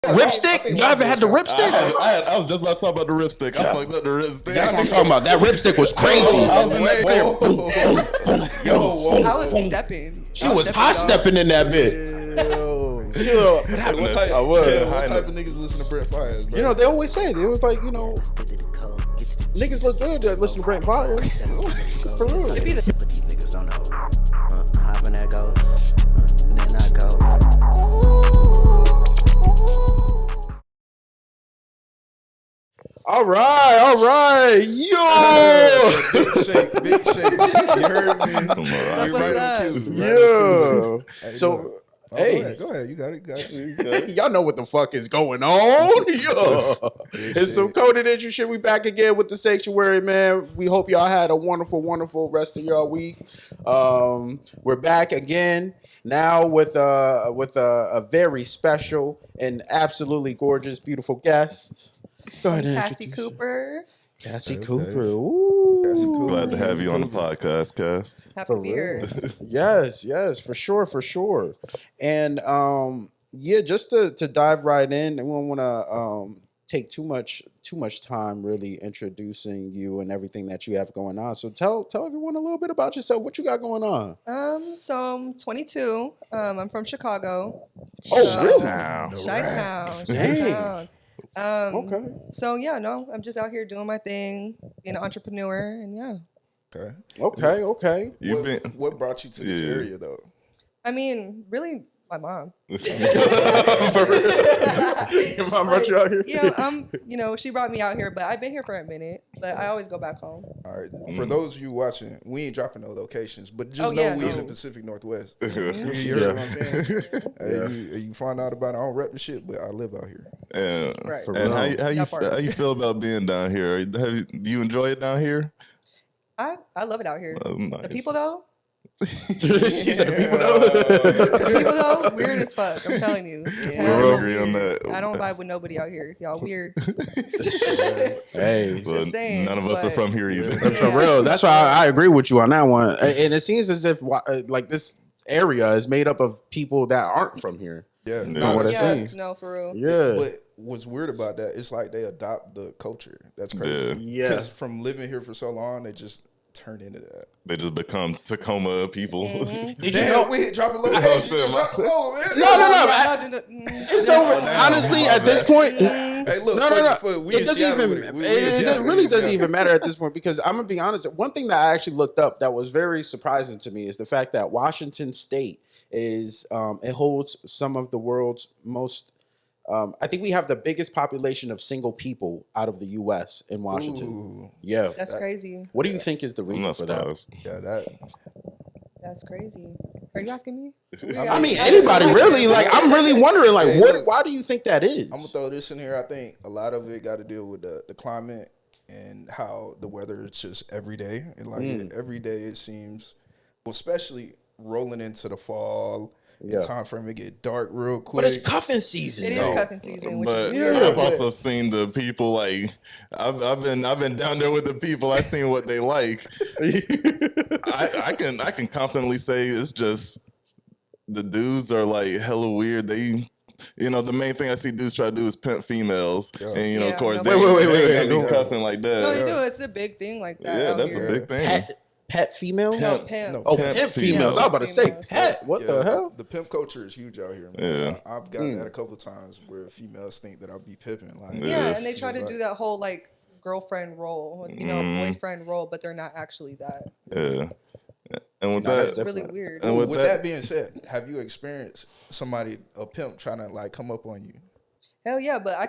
Ripstick? Y'all ever had the ripstick? I was just about to talk about the ripstick. I fucked up the ripstick. That's what I'm talking about. That ripstick was crazy. I was in that bit. Yo, I was stepping. She was hot stepping in that bit. What type of niggas listen to Brent Fires, bro? You know, they always say it was like, you know, niggas look good that listen to Brent Fires. For real. It'd be the Niggas don't know. Hop in that go. And then I go. All right. Yo. Big shake. You heard me. what's up? Yeah. So, hey. Go ahead. You got it. Y'all know what the fuck is going on. Yo. It's some coded entry shit. We back again with the sanctuary, man. We hope y'all had a wonderful, wonderful rest of y'all week. We're back again now with a very special and absolutely gorgeous, beautiful guest. Go ahead and Cassie introduce Cooper. Cassie Cooper. Ooh. Cassie Cooper. Glad to have you on the podcast, Cass. Happy to be here. Yes, for sure. And just to dive right in, we don't want to take too much time really introducing you and everything that you have going on. So tell everyone a little bit about yourself. What you got going on? So I'm 22. I'm from Chicago. Oh, really? Chi-town. Okay. So yeah, no, I'm just out here doing my thing, being an entrepreneur, and yeah. Okay. What brought you to this area, though? I mean, really, my mom. Your mom brought you out here? Yeah, she brought me out here, but I've been here for a minute, but I always go back home. All right. For those of you watching, we ain't dropping no locations, but just know we in the Pacific Northwest. You heard what I'm saying? You find out about it. I don't rep the shit, but I live out here. Right. And how you feel about being down here? Do you enjoy it down here? I love it out here. Nice. The people though. She said the people though. The people though, weird as fuck. I'm telling you. We'll agree on that. I don't vibe with nobody out here. Y'all weird. Hey, just saying. None of us are from here either. For real. That's why I agree with you on that one. And it seems as if like this area is made up of people that aren't from here. Yeah, no, for real. Yeah. But what's weird about that, it's like they adopt the culture. That's crazy. Yeah. Because from living here for so long, they just turn into that. They just become Tacoma people. Mm-hmm. Did you know we hit dropping location? No. It's over. Honestly, at this point, hey, look, no. It doesn't even. It really doesn't even matter at this point because I'm gonna be honest. One thing that I actually looked up that was very surprising to me is the fact that Washington State is it holds some of the world's most. I think we have the biggest population of single people out of the U.S. in Washington. Ooh. Yeah, That's crazy. What do you think is the reason for that? Yeah, That's crazy. Are you asking me? I mean, anybody really? Like, I'm really wondering, like, why do you think that is? I'm gonna throw this in here. I think a lot of it got to deal with the climate and how the weather is just every day. And like every day it seems, well, especially rolling into the fall. The time frame it get dark real quick. But it's cuffing season. It is cuffing season, which But is I've also seen the people like I've been down there with the people. I've seen what they like. I can confidently say it's just the dudes are like hella weird. They, the main thing I see dudes try to do is pimp females, and of course they ain't be cuffing like that. No, they do. It's a big thing like that. Yeah, that's here. a big thing. Pet female? No, pimp. Oh, pimp females. I was about to say pet. What the hell? The pimp culture is huge out here, man. Yeah. I've gotten that a couple of times where females think that I'll be pimping. Like, and they try to do that whole like girlfriend role, boyfriend role, but they're not actually that. Yeah. And with that's really weird. And with that being said, have you experienced a pimp trying to like come up on you? Hell yeah, but I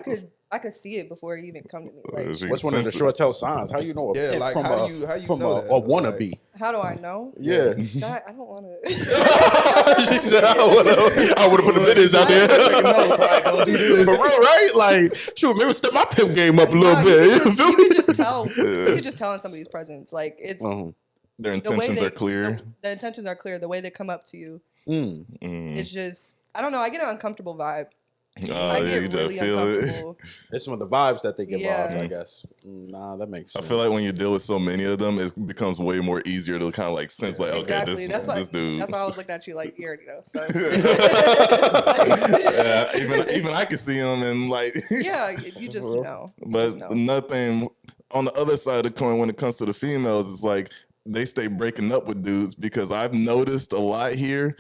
could see it before it even come to me. Like, what's one of the short tell signs? How you know a pimp like from how do you know a wannabe? How do I know? Yeah. I don't want to. She said, I would have put the videos out there. For real, right? Like, shoot, maybe step my pimp game up a little bit. You can just tell. You can just tell in somebody's presence. Like, it's their intentions are clear. The intentions are clear. The way they come up to you, it's just, I don't know. I get an uncomfortable vibe. I Yeah, get you just really feel it. uncomfortable. It's some of the vibes that they give off, Yeah. I guess. Nah, that makes I sense. feel like when you deal with so many of them, it becomes way more easier to kind of like sense like, okay, Exactly. That's why. this dude. That's why I was looking at you like you already know. So Yeah, even I can see him and like, yeah, you just know. You but just know. nothing on the other side of the coin when it comes to the females is like they stay breaking up with dudes because I've noticed a lot here.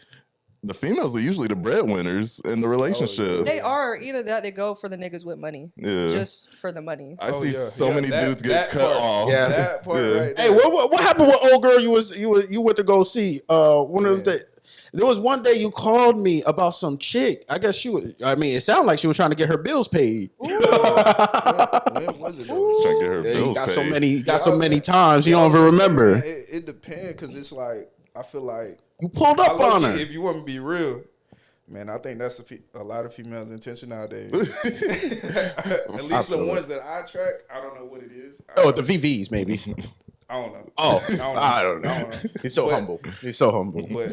The females are usually the breadwinners in the relationship. They are either that they go for the niggas with money, Yeah. just for the money. I see yeah. so Yeah, many that- dudes get that cut part. off. Yeah. That part Yeah. right Hey, there. what happened with old girl you went to go see? One of those days. There was one day you called me about some chick. I guess it sounded like she was trying to get her bills paid. When was it though? Trying to get her Yeah, bills you got paid. so many times you Yeah, I don't was even gonna say, remember. man, it depends because it's like I feel like You pulled up on her. If you want to be real, man, I think that's a lot of females' intention nowadays. At least the ones that I track, I don't know what it is. Oh, the VVs maybe. I don't know. Oh, I I don't know. I don't know. He's so But- humble. He's so humble. But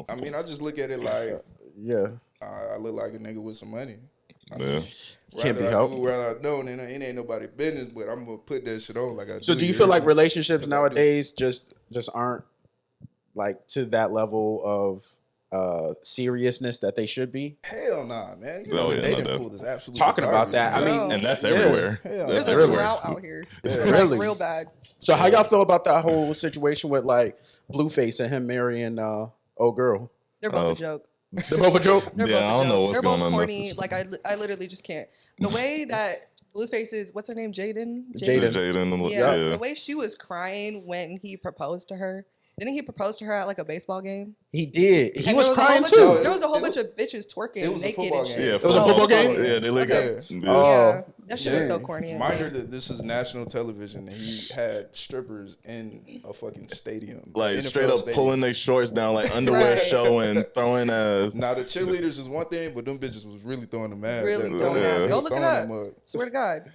I mean, I just look at it like Yeah. I look like a nigga with some money. Yeah. Can't be Rather I helped. do, rather I don't, and it ain't nobody business. But I'm gonna put that shit on like I do. So do you feel like hear me? relationships That's what I do. nowadays just aren't like to that level of seriousness that they should be? Hell nah, man. You Oh, know the yeah, dating no, pool is absolutely Talking about garbage, that, I man. mean, And that's Yeah. everywhere. Hell, There's That's a everywhere. drought out here. Yeah. Like, Really? real bad. So how y'all feel about that whole situation with like Blueface and him marrying old girl? They're both Oh. a joke. They're both a joke. They're Yeah, both a I don't joke. know what's They're going both on. corny. Like I literally just can't. The way that Blueface is, what's her name? Jaden. Jaden. Jaden. Yeah, Yeah. the way she was crying when he proposed to her. Didn't he propose to her at like a baseball game? He did. He And was there a whole crying bunch too. Of, there was a whole It bunch was- of bitches twerking it was a naked football and game. shit. Yeah, It was a football game? Yeah, they like Okay. yeah. Oh. Yeah, that shit was so Dang. corny. Reminder that this is national television and he had strippers in a fucking stadium. Like NFL straight up stadium. pulling their shorts down, like underwear Right. showing, throwing ass. Now the cheerleaders is one thing, but them bitches was really throwing them ass. Really That- throwing Yeah. ass. Go look it throwing up. them up. Swear to God.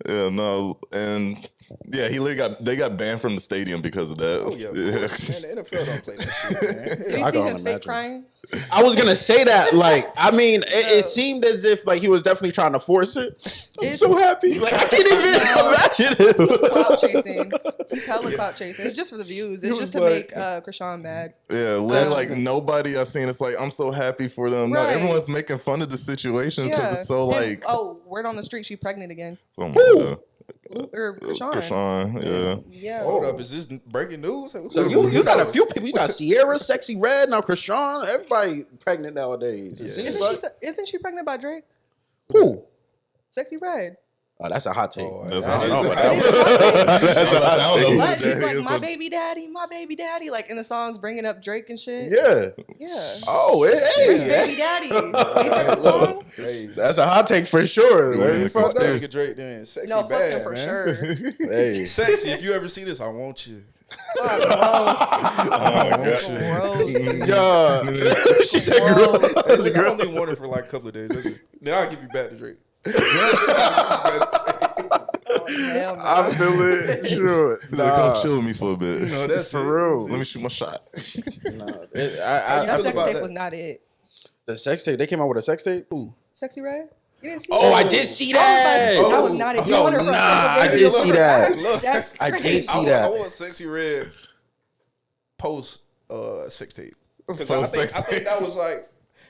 Yeah, no, and yeah, he literally they got banned from the stadium because of that. Oh yeah, of course. Man, the NFL don't play that shit, man. Did you I see can him fake imagine. crying? I was gonna say that. Like, I mean, it seemed as if like he was definitely trying to force it. I'm It's- so happy. Like I can't even imagine He's it. clout chasing. He's hella clout chasing. It's just for the views. It's was just to like- make Krishan mad. Yeah, literally, like nobody I've seen. It's like I'm so happy for them. Right. No, everyone's making fun of the situations because Yeah. it's so And, like, oh, word on the street, she pregnant again. oh my Who? God. Or Krishan. Krishan, yeah. Yeah. Hold up, is this breaking news? So you got a few people. You got Sierra, Sexy Red, now Krishan. Everybody pregnant nowadays. It seems Isn't like- isn't she pregnant by Drake? Who? Sexy Red. Oh, that's a hot take. Oh, That's that a is hot a- take. That is a hot take. That's a hot I don't know take. who But she's that like, is. my baby daddy, like in the songs bringing up Drake and shit. Yeah. Yeah. Oh, Where's hey. baby daddy? Ain't that the song? Hey, That's a hot take for sure. Yeah, Let me the find out. conspiracy. nigga Drake then. Sexy No, fuck bad, him for man. sure. Hey. Sexy, if you ever see this, I want you. Gross. Yeah. She said Gross. gross. That's I only want it for like a couple of days. That's it. Then I'll give you back to Drake. Hell no. I feel it. Sure. He's like, come chill with me for a bit. No, that's For it. real. Let me shoot my shot. Nah, That feel sex about tape that? was not it. the sex tape. They came out with a sex tape. Ooh. Sexy Red? You didn't see Oh, that? I did see I that. was about to- that was not it. You Yo, wanted her for a nah, couple I days. did see that. That's I did crazy. see I that. want Sexy Red post sex tape. Because Post I sex think that was like,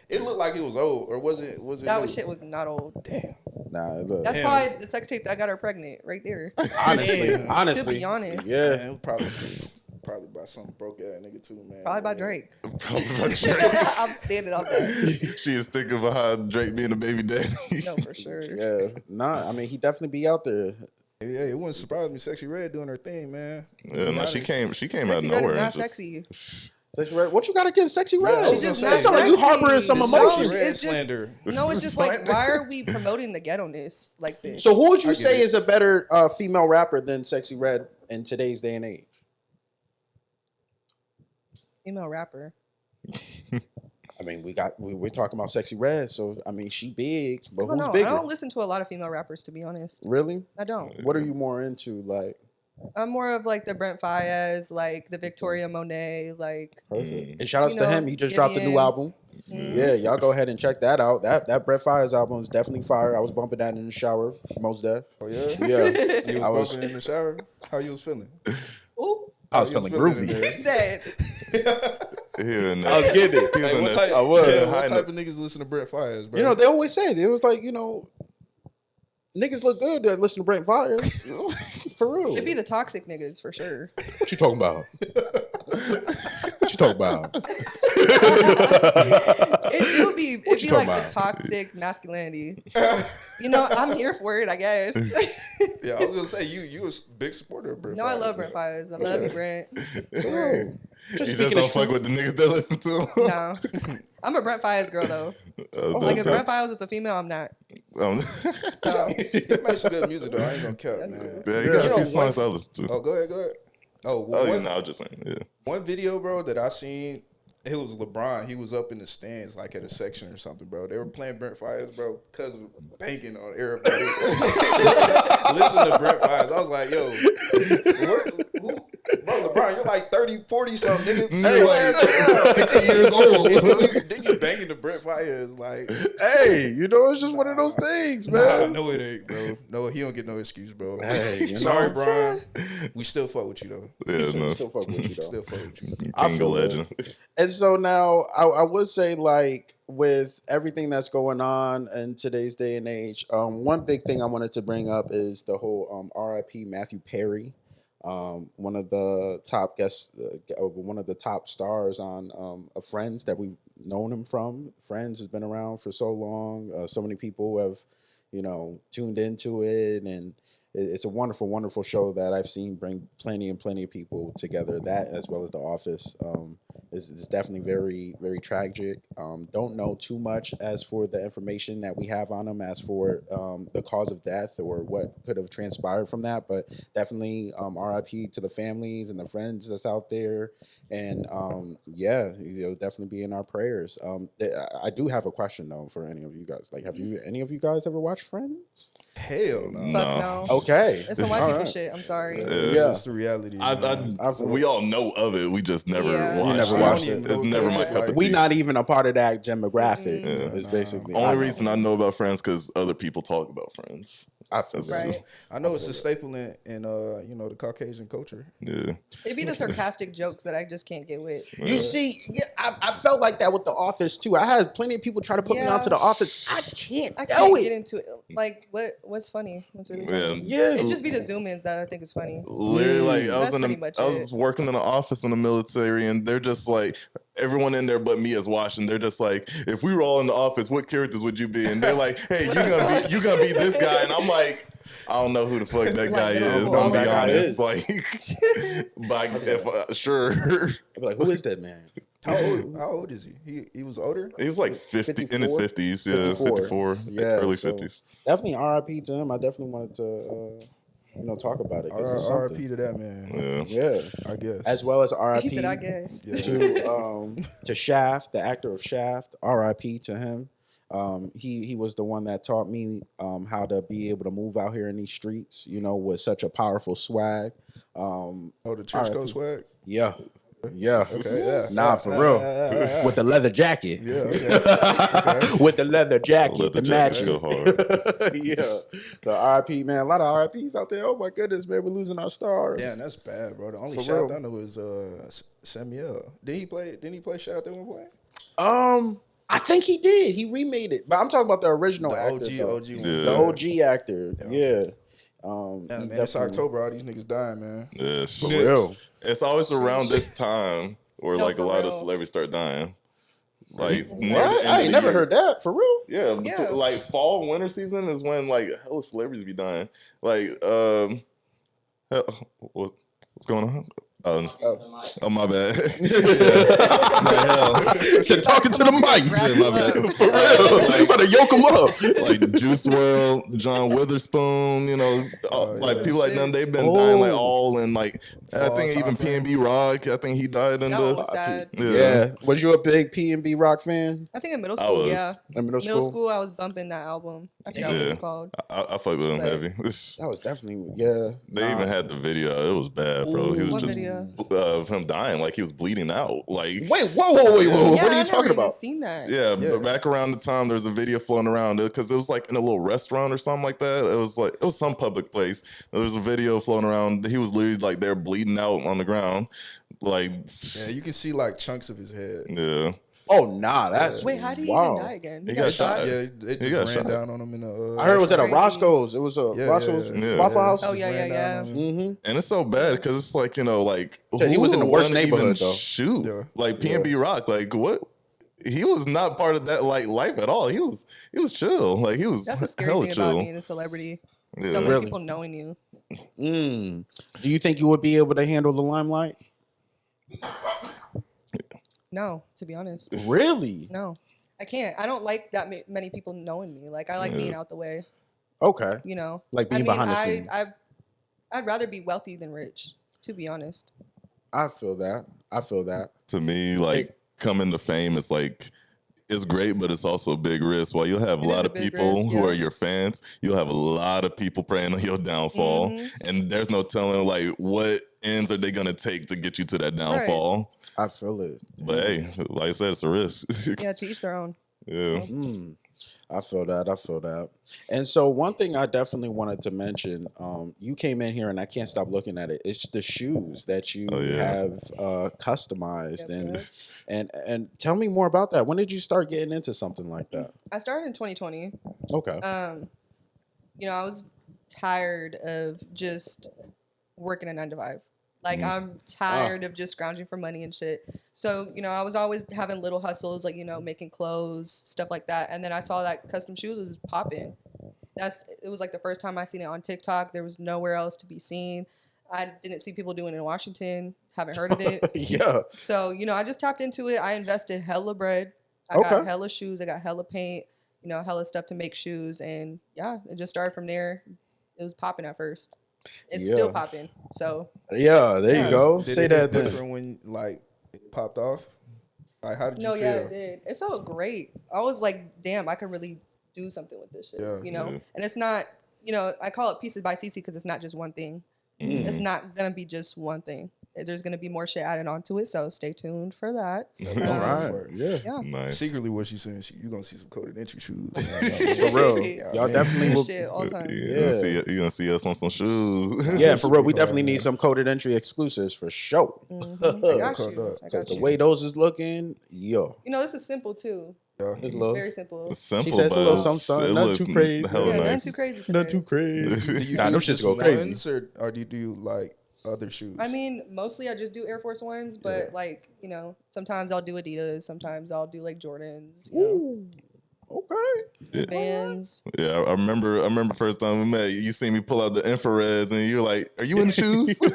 it looked like it was old, or was it? That new? was shit was not old. Damn. Nah, look. That's Damn. probably the sex tape that got her pregnant right there. Honestly. To be honest. Yeah. Man, it was probably by some broke ass nigga too, man. Probably by Drake. Probably by Drake. I'm standing on that. She is thinking behind Drake being a baby daddy. No, for sure. Yeah. Nah, I mean, he definitely be out there. Yeah, it wouldn't surprise me. Sexy Red doing her thing, man. Yeah, no, she came out of Sexy Red is nowhere. not and just- sexy. Sexy Red. What you got against Sexy Red? I was She's just gonna not say, sound like you sexy. harboring some No, emotions. Sexy Red it's just- slander. No, it's just like, why are we promoting the ghetto-ness like this? So who would you I get say it. is a better female rapper than Sexy Red in today's day and age? Female rapper. I mean, we're talking about Sexy Red, so I mean, she big, but I don't who's know. I bigger? don't listen to a lot of female rappers, to be honest. Really? I don't. What are you more into? Like, I'm more of like the Brent Fayez, like the Victoria Monet, like perfect. And shout outs You to know, him. He just dropped a new Gideon. album. Yeah, y'all go ahead and check that out. That Brett Fires album is definitely fire. I was bumping that in the shower, most def. Oh yeah, Yeah, you I was was. bumping in the shower. How you was feeling? Ooh, I was How you feeling in groovy. there? said. Here and I was getting it. He was Hey, in what this- type, I was. yeah, high what type note. of niggas listen to Brett Fires, bro? You know, they always say it was like, niggas look good that listen to Brent Fires. For real. It'd be the toxic niggas for sure. What you talking about? What you talking about? It'd be you like talking the about? toxic masculinity. I'm here for it, I guess. Yeah, I was gonna say you was a big supporter of Brett No, Fires. I love Brent Fires. I love you, Brent. Swear. You Just just speaking don't of fuck truth. with the niggas that listen to him. No, I'm a Brent Fires girl though. Like if Brent Fires was a female, I'm not. So He makes some good music though. I ain't gonna cap, man. Yeah, you got You a know, few songs I listen to. Oh, go ahead. Oh, well, Oh, one, I was just saying, yeah. one video, bro, that I seen, it was LeBron. He was up in the stands, like at a section or something, bro. They were playing Brent Fires, bro, because of banging on everybody. Listen to Brent Fires. I was like, yo, bro, LeBron, you're like 30, 40 something, niggas. You're like 60 years old. Then you banging the Brent Fires, like, Hey, it's just one of those things, nah, man. no, it ain't, bro. No, he don't get no excuse, bro. Hey, Sorry, what I'm Brian. We still fuck with you, though. Yeah, no. Still fuck with you, though. Still fuck with you. I King of feel that. Legend. And so now I would say, like, with everything that's going on in today's day and age, one big thing I wanted to bring up is the whole RIP Matthew Perry, one of the top guests, one of the top stars on Friends that we've known him from. Friends has been around for so long. So many people have, tuned into it, and it's a wonderful, wonderful show that I've seen bring plenty of people together. That, as well as The Office, is definitely very, very tragic. Don't know too much as for the information that we have on him, as for the cause of death or what could have transpired from that. But definitely RIP to the families and the friends that's out there. And definitely be in our prayers. I do have a question though for any of you guys. Like, have any of you guys ever watched Friends? Hell no. fuck no. Okay. It's some white All people right. shit. I'm sorry. Yeah. That's the reality. man. We all know of it. We just never Yeah. watched You never it. watched it. It's never my cup of We tea. not even a part of that demographic. Mm-mm. Is basically Only reason I know about Friends because other people talk about Friends. I feel That's- Right. I know it's a staple in the Caucasian culture. Yeah. It'd be the sarcastic jokes that I just can't get with. You see, I felt like that with The Office too. I had plenty of people try to put me Yeah. onto The Office. I can't I do can't get it. into it. Like, what's funny? What's really Yeah. funny? Yeah. It'd just be the zoom ins that I think is funny. Literally, like I That's was pretty much I was it. working in the office in the military, and they're just like everyone in there but me is watching. They're just like, if we were all in the office, what characters would you be? And they're like, hey, you gonna be this guy, and I'm like, I don't know who the fuck that guy Like, is. who I'm that be guy honest, is. like, but if sure, I'd be like, who is that man? How old is he? He was older? he was like 50 in his 54? 50s, yeah, 54, Yeah, early so 50s. Definitely RIP to him. I definitely wanted to talk about it because it's RIP something. to that man. Yeah, Yeah, I guess. as well as RIP He said, I guess. to Shaft, the actor of Shaft. RIP to him. He was the one that taught me how to be able to move out here in these streets, with such a powerful swag. Oh, the church RIP. go swag? Yeah. Yeah. Okay, yeah. Nah, for real. With the leather jacket. Yeah, okay. With the leather jacket, Leather the jackets matching. go hard. Yeah. The RIP, man. A lot of RIPs out there. Oh my goodness, man. We're losing our stars. Damn, that's bad, bro. The only For Shaft real. I know is Samuel. Didn't he play Shaft at one point? I think he did. He remade it. But I'm talking about the original The actor. though. OG one. Yeah. The OG actor. Yeah. Yeah, he man, it's definitely- October. All these niggas dying, man. Yeah, For real. It's always around this time where No, like a for lot of real. celebrities start dying. Like near the What? end I of ain't the never year. heard that. For real? Yeah, Yeah. like fall, winter season is when like hella celebrities be dying. Like, what's going on? Oh, my bad. Said talking to the mic. Yeah, my bad. For real. Better yoke him up. Like Juice WRLD, John Witherspoon, like yeah. people like them, they've been dying like Oh. all in like I All think even time P&B Rock. I think he died in That the one was sad. Yeah. Was you a big P&B Rock fan I think in middle I school, was. yeah. in middle Middle school? school, I was bumping that album. I forgot what Yeah. it's called. I fuck with him But- heavy. That was definitely, yeah. They even had the video. It was bad, bro. He was What just video? of him dying. Like he was bleeding out. Like Wait, whoa. Yeah, What are you I talking never about? even seen that. yeah, Yeah. but back around the time there's a video floating around because it was like in a little restaurant or something like that. It was some public place. There was a video floating around. He was literally like there bleeding out on the ground. Like Yeah, you can see like chunks of his head. yeah. Oh, nah, that's Wait, how did he wow. even die again? He got shot. Yeah, they He got just ran shot. down on him in the. I heard it was at a Crazy. Roscoe's. It was a Yeah, Roscoe's yeah. Waffle House. Oh, yeah, Ran yeah, down on him. Mm-hmm. And it's so bad because it's like, like Said he was in the who worst wouldn't even neighborhood, though. Shoot. Yeah. Like P&B Rock, like what? He was not part of that like life at all. He was chill. Like he was That's the scary hella thing chill. about being a celebrity. Yeah. So many Really? people knowing you. Do you think you would be able to handle the limelight? No, to be honest. Really? No. I can't. I don't like that many people knowing me. Like I like being out the way, Okay. you know. Like being behind the scenes. I'd rather be wealthy than rich, to be honest. I feel that. To me, like coming to fame is like it's great, but it's also a big risk. While you'll have a It is lot a of big people risk, who yeah. are your fans, you'll have a lot of people praying on your downfall, Mm-hmm. and there's no telling like what ends are they gonna take to get you to that downfall. I feel it. But hey, like I said, it's a risk. Yeah, to each their own. yeah. I feel that. And so one thing I definitely wanted to mention, you came in here and I can't stop looking at it. It's the shoes that you have customized Yep. and tell me more about that. When did you start getting into something like that? I started in 2020. Okay. You know, I was tired of just working a 9 to 5. Like I'm tired of just scrounging for money and shit. So, you know, I was always having little hustles, like, you know, making clothes, stuff like that. And then I saw that custom shoes was popping. It was like the first time I seen it on TikTok. There was nowhere else to be seen. I didn't see people doing it in Washington. Haven't heard of it. Yeah. So, you know, I just tapped into it. I invested hella bread. I Okay. got hella shoes. I got hella paint, you know, hella stuff to make shoes. And yeah, it just started from there. It was popping at first. It's still Yeah. popping. So Yeah, there you go. Did Say it hit that then. different when like it popped off? Like how did you no, feel? yeah, it did. It felt great. I was like, damn, I could really do something with this shit. Yeah. You know? And it's not, you know, I call it pieces by CC because it's not just one thing. It's not gonna be just one thing. There's gonna be more shit added onto it, so stay tuned for that. All right. Yeah. Yeah. Nice. Secretly, what she's saying, you're gonna see some coded entry shoes. For real. Y'all definitely will. Shit all the time. You're gonna see us on some shoes. Yeah, for real. We definitely need some coded entry exclusives for sure. I got Caught you. up. I Because got the you. way those is looking, yo. You know, this is simple too. It's low. Very simple. It's simple, She says but a little it's- something, it nothing looks too crazy. hella Yeah, nothing nice. too crazy today. Not too crazy. Do you Nah, do them shits just go crazy. ones, or do you do like other shoes? I mean, mostly I just do Air Force Ones, but like, you know, sometimes I'll do Adidas, sometimes I'll do like Jordans, you Okay. know, Vans. Yeah, I remember first time we met, you seen me pull out the infrareds and you're like, are you in the shoes? I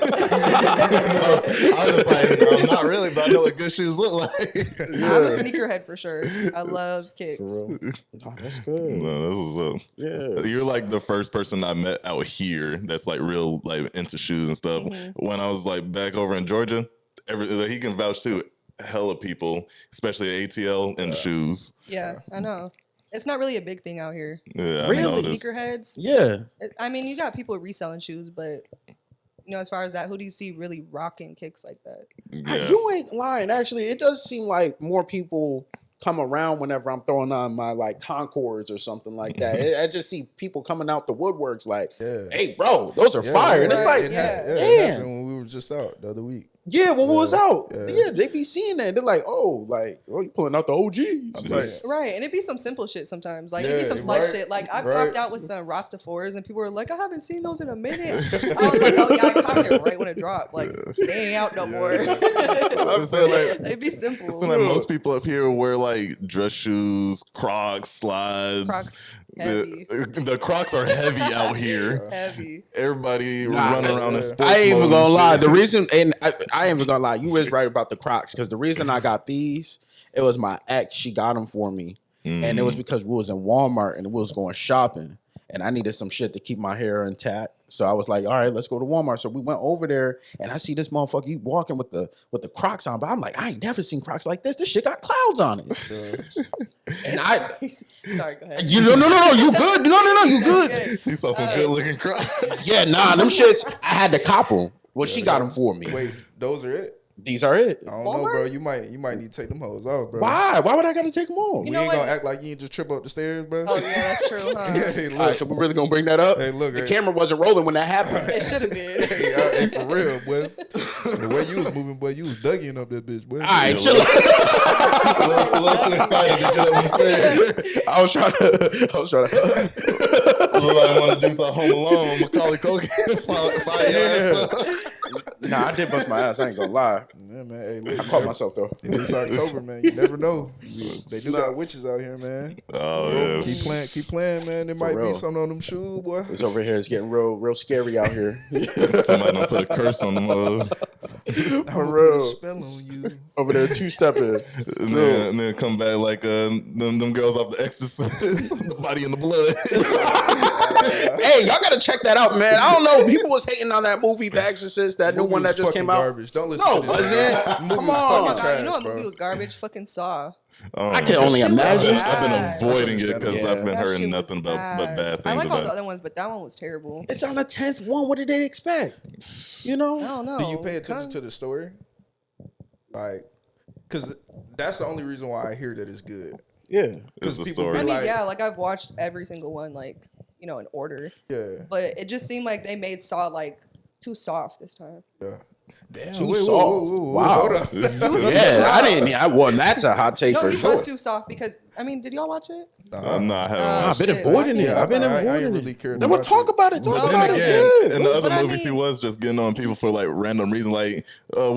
was just like, I'm not really, but I know what good shoes look like. I'm a sneakerhead for sure. I love kicks. For real. No, that's good. No, this is up. Yeah. You're like the first person I met out here that's like real like into shoes and stuff. When I was like back over in Georgia, he can vouch too. Hella people, especially at ATL, in the shoes. Yeah, I know. It's not really a big thing out here. Yeah, I Really? Real noticed. sneakerheads. Yeah. I mean, you got people reselling shoes, but you know, as far as that, who do you see really rocking kicks like that? Yeah. You ain't lying. Actually, it does seem like more people come around whenever I'm throwing on my like Concords or something like that. I just see people coming out the woodworks like, hey, bro, those are fire. And it's right. like, it damn. happened when we were just out the other week. Yeah, when we was out. Yeah. Yeah, they be seeing that. They're like, oh, you pulling out the OGs. I'm Like, like, Right, and it'd be some simple shit sometimes. Like it'd be Yeah, some slight right, shit. Like I right. popped out with some Rasta 4s, and people were like, "I haven't seen those in a minute." I was like, "Oh yeah, I popped it right when it dropped. Like they ain't out no more." I'm saying like, It'd be simple. it seems like most people up here wear like dress shoes, Crocs, slides. Crocs, heavy. The Crocs are heavy out here. Heavy. Everybody running around in sports I ain't even mode gonna and lie. shit. The reason, and I ain't even gonna lie, you was right about the Crocs because the reason I got these, it was my ex. She got them for me, and it was because we was in Walmart and we was going shopping, and I needed some shit to keep my hair intact. So I was like, all right, let's go to Walmart. So we went over there, and I see this motherfucker he walking with the Crocs on, but I'm like, I ain't never seen Crocs like this. This shit got clouds on it, and I. Sorry, go ahead. You no, you good. No, you good. You saw some good looking Crocs. Yeah, nah, them shits, I had to cop them. Well, she got them for me. Wait, those are it? These are it. I don't know, bro. You might need to take them hoes off, bro. Why? Why would I gotta take them off? We ain't gonna act like you ain't just trip up the stairs, bro. Oh yeah, that's true, huh? Hey, All right, look. so we're really gonna bring that up. Hey, look, the hey. camera wasn't rolling when that happened. It should have been. Hey, for real, boy. The way you was moving, boy, you was dugging up that bitch, boy. All right, chill. A little too excited to get up the stairs. I was trying to. That's what I want to do to Home Alone. Macaulay Culkin. Fire your ass up. Nah, I did bust my ass. I ain't gonna lie. Yeah, man. Hey, look, I caught myself though. It's October, man. You never know. They do got witches out here, man. Oh, yeah. Keep playing, man. There might real. be something on them shoes, boy. It's over here. It's getting real scary out here. Somebody done put a curse on them. For Put a real. spell on you. Over there, two-stepping. And then come back like them girls off The Exorcist. The body in the blood. Hey, y'all gotta check that out, man. I don't know. People was hating on that movie, The Exorcist, that new Movie one that was just fucking came out. garbage. Don't listen No, to this. was it? Movie Come was on. Oh my fucking god, you know trash, what movie bro. was garbage? Fucking Saw. I can only She was imagine. I've been bad. avoiding it because Yeah. I've been That shit hearing was nothing but bad ass. things I like all the about it. other ones, but that one was terrible. It's on the 10th one. What did they expect? You I know? don't know. Do you pay attention to the story? Like, because that's the only reason why I hear that it's good. Yeah. It's Because the people story. I be mean, like, yeah, like I've watched every single one, like, you know, in order. yeah, But it just seemed like they made Saw like too soft this time. yeah. Damn, Too wait, soft. Wow. Hold up. Yeah, I didn't. That's a hot take No, for it sure. was too soft because I mean, did y'all watch it? I'm not having I've been shit, avoiding I it. can't- I've been I ain't avoiding really it. cared Then to we'll watch talk it. about it. Talk No, But about then it. again, Yeah. in the other But I movies, he mean- was just getting on people for like random reasons. Like,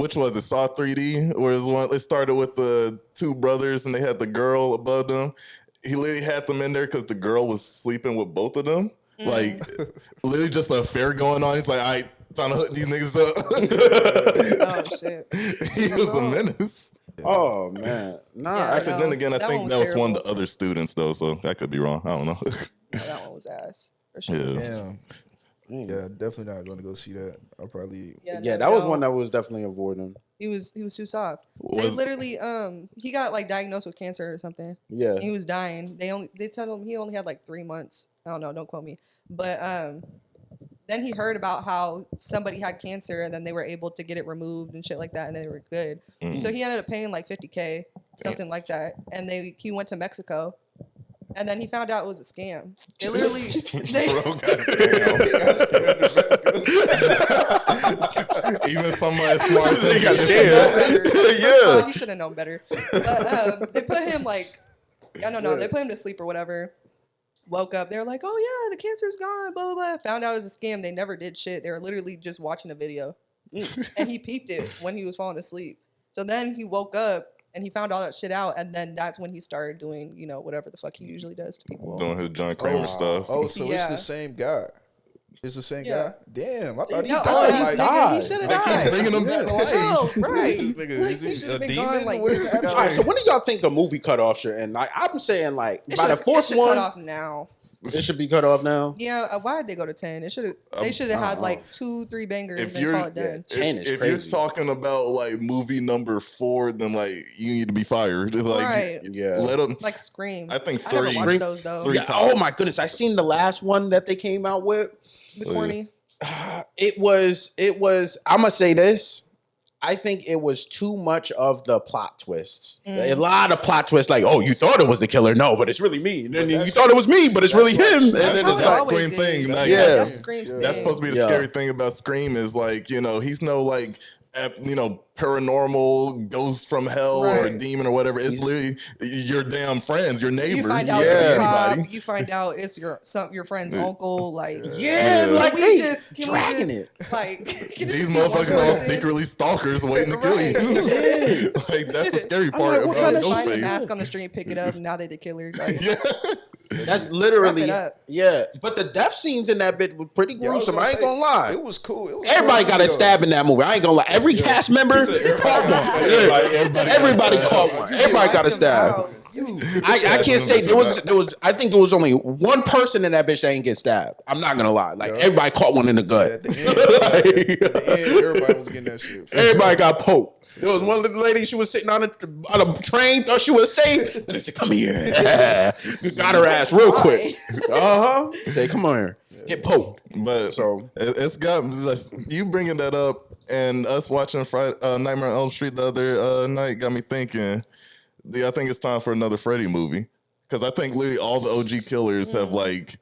which was it? Saw 3D, where it started with the two brothers and they had the girl above them. He literally had them in there because the girl was sleeping with both of them. Like, literally just an affair going on. He's like, all right, time to hook these niggas Oh up. shit. He was a menace. Oh man, nah. Yeah, Actually, no, then again, I that think one that was was one of terrible. the other students, though, so I could be wrong. I don't know. That one was ass. For sure. Yeah. Damn. Yeah, definitely not going to go see that. I'll probably. Yeah, no, that was no. one that was definitely avoiding. He was too soft. They Was- literally he got like diagnosed with cancer or something. Yeah. And he was dying. They told him he only had like 3 months. I don't know, don't quote me. But then he heard about how somebody had cancer and then they were able to get it removed and shit like that and they were good. So he ended up paying like $50K, something like that. And he went to Mexico. And then he found out it was a scam. They literally Bro got Even somebody smart as him got got scared. yeah. He should have known better. But they put him like, I don't know, they put him to sleep or whatever. Woke up, they were like, oh yeah, the cancer's gone, blah, blah, blah. Found out it was a scam. They never did shit. They were literally just watching a video. And he peeped it when he was falling asleep. So then he woke up and he found all that shit out. And then that's when he started doing, you know, whatever the fuck he usually does to people. doing his John Kramer stuff. Oh, so it's Yeah. the same guy. It's the same Yeah. guy? Damn, I thought he No, died. he's Like, nigga, he should have They keep died. bringing him back to life. Oh, right. This nigga, Like, is he he should've a been demon? gone, like, What is years happening? ago. All right, so when do y'all think the movie cut off should end? Like I'm saying, like It by the should- fourth it should one, cut off now. it should be cut off now. Yeah, why did they go to 10? It should have. They should have had like 2-3 bangers If and you're call it done. 10 is if you're crazy. talking about like movie number 4, then like you need to be fired. It's like Right. Yeah. let them. Like Scream. I think I never 3. watched those though. 3 Yeah, oh my goodness, I seen the last one that they came out with. Is it corny? It was. I'm gonna say this. I think it was too much of the plot twists. A lot of plot twists, like, oh, you thought it was the killer, no, but it's really me. And then you thought it was me, but it's really him. And That's then how it's it like, always Scream thing, like- yeah, Yeah. that's Scream's Yeah. That's thing. supposed to be the Yeah. scary thing about Scream is like, you know, he's no like paranormal ghost from hell or a Right. demon or whatever. It's literally your damn friends, your neighbors, You find out Yeah. it's a cop. everybody. You find out it's your friend's uncle. Like, yeah, Yeah. like can they we just dragging it. Like, can it These just be one motherfuckers are person? secretly stalkers waiting to kill Right. you. Like that's the scary part like, what about kind of Just find a Ghostface. mask on the street, pick it up, and now they the killers. Like, Yeah. That's literally, Wrap it up. yeah. But the death scenes in that bit were pretty Yeah, I was gruesome. gonna I ain't say, gonna lie. It was cool. It was Everybody cool got a video. stab in that movie. I ain't gonna lie. Every cast member caught one. Everybody caught one. Everybody got a stab. I can't say there was. I think there was only one person in that bitch that ain't get stabbed. I'm not gonna lie. Like everybody caught one in the gut. At the end, everybody was getting that shit. Everybody got poked. There was one little lady. She was sitting on a train. Thought she was safe. And they said, "Come here." Got her ass real quick. Say, "Come on here." Get poked. But So- it's got you bringing that up. And us watching Nightmare on Elm Street the other night got me thinking. Yeah, I think it's time for another Freddy movie because I think literally all the OG killers have like